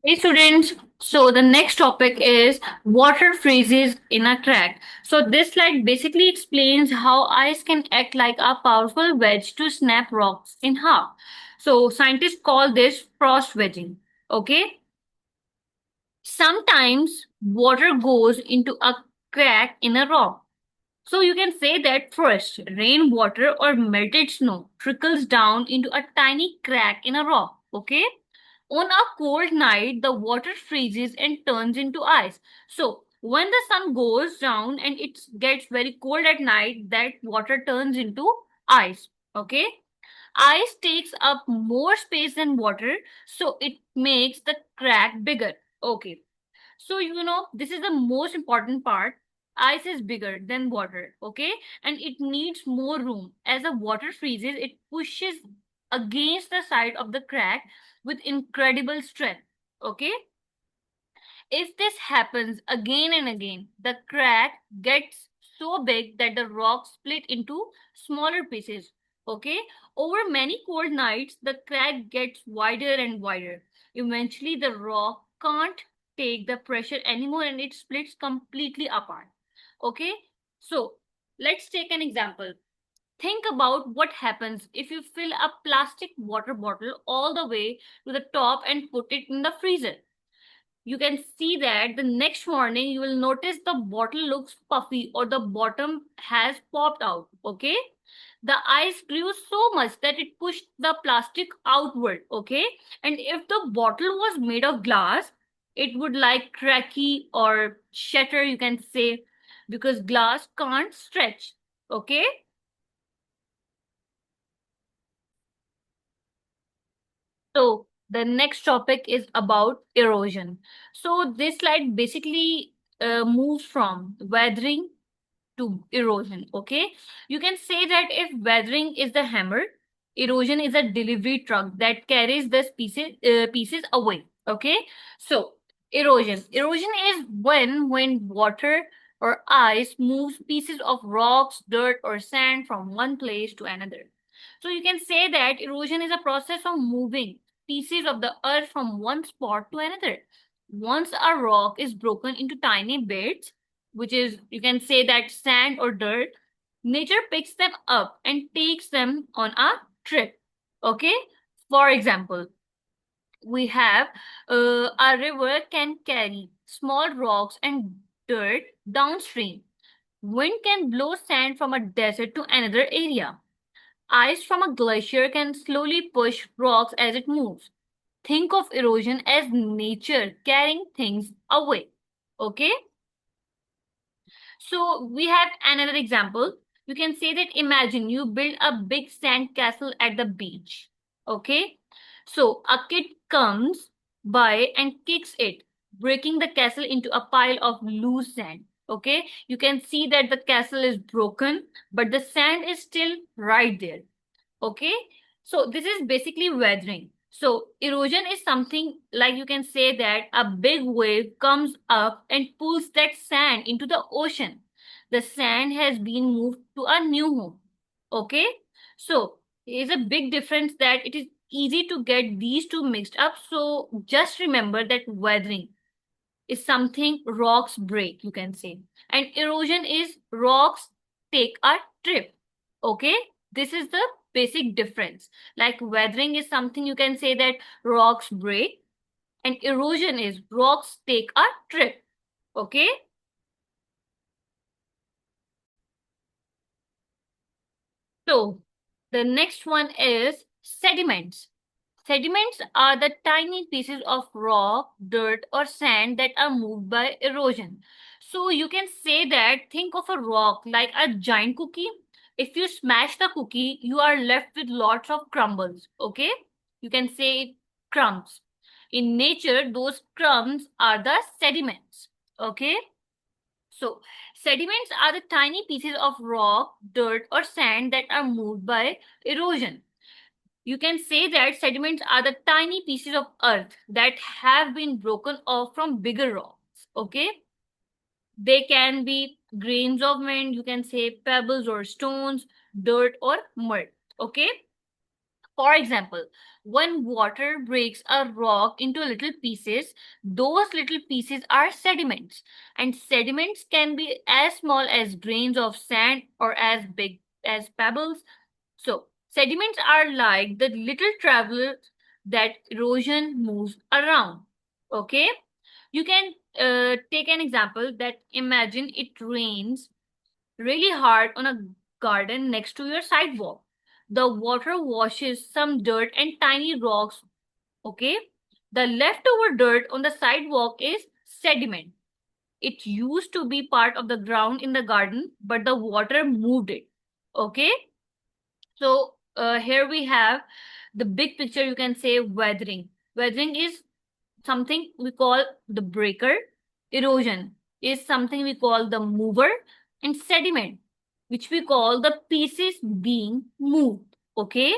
Hey students, so the next topic is water freezes in a crack. So this slide basically explains how ice can act like a powerful wedge to snap rocks in half. So scientists call this frost wedging. Okay? Sometimes water goes into a crack in a rock. So you can say that first, rainwater or melted snow trickles down into a tiny crack in a rock. Okay? On a cold night, the water freezes and turns into ice. So, when the sun goes down and it gets very cold at night, that water turns into ice. Okay? Ice takes up more space than water, so it makes the crack bigger. Okay. So, this is the most important part. Ice is bigger than water, okay? And it needs more room. As the water freezes, it pushes against the side of the crack with incredible strength, okay? If this happens again and again, the crack gets so big that the rock split into smaller pieces, okay? Over many cold nights, the crack gets wider and wider. Eventually, the rock can't take the pressure anymore and it splits completely apart. Okay, so let's take an example. Think about what happens if you fill a plastic water bottle all the way to the top and put it in the freezer. You can see that the next morning you will notice the bottle looks puffy or the bottom has popped out. Okay, the ice grew so much that it pushed the plastic outward. Okay, and if the bottle was made of glass, it would like cracky or shatter, you can say, because glass can't stretch. Okay, so the next topic is about erosion. So this slide basically moves from weathering to erosion. Okay, you can say that if weathering is the hammer, erosion is a delivery truck that carries the pieces away. Okay, so erosion is when water or ice moves pieces of rocks, dirt, or sand from one place to another. So you can say that erosion is a process of moving pieces of the earth from one spot to another. Once a rock is broken into tiny bits, which is, you can say that sand or dirt, nature picks them up and takes them on a trip. Okay, for example, we have a river can carry small rocks and dirt downstream. Wind can blow sand from a desert to another area. Ice from a glacier can slowly push rocks as it moves. Think of erosion as nature carrying things away. Okay, so we have another example. You can say that imagine you build a big sand castle at the beach. Okay, so a kid comes by and kicks it, breaking the castle into a pile of loose sand. Okay, you can see that the castle is broken, but the sand is still right there. Okay, so this is basically weathering. So erosion is something like, you can say that a big wave comes up and pulls that sand into the ocean. The sand has been moved to a new home. Okay, so there's a big difference that it is easy to get these two mixed up. So just remember that weathering is something rocks break, you can say, and erosion is rocks take a trip. Okay, this is the basic difference. Like weathering is something, you can say that rocks break, and erosion is rocks take a trip. Okay, so the next one is sediments. Sediments are the tiny pieces of rock, dirt, or sand that are moved by erosion. So you can say that, think of a rock like a giant cookie. If you smash the cookie, you are left with lots of crumbles. Okay? You can say crumbs. In nature, those crumbs are the sediments. Okay? So, sediments are the tiny pieces of rock, dirt, or sand that are moved by erosion. You can say that sediments are the tiny pieces of earth that have been broken off from bigger rocks. Okay, they can be grains of wind, you can say pebbles or stones, dirt or mud. Okay, For example, when water breaks a rock into little pieces, those little pieces are sediments. And sediments can be as small as grains of sand or as big as pebbles. So, sediments are like the little travelers that erosion moves around. Okay? You can take an example that imagine it rains really hard on a garden next to your sidewalk. The water washes some dirt and tiny rocks, okay? The leftover dirt on the sidewalk is sediment. It used to be part of the ground in the garden, but the water moved it, okay? So here we have the big picture, you can say weathering. Weathering is something we call the breaker. Erosion is something we call the mover. And sediment, which we call the pieces being moved. Okay.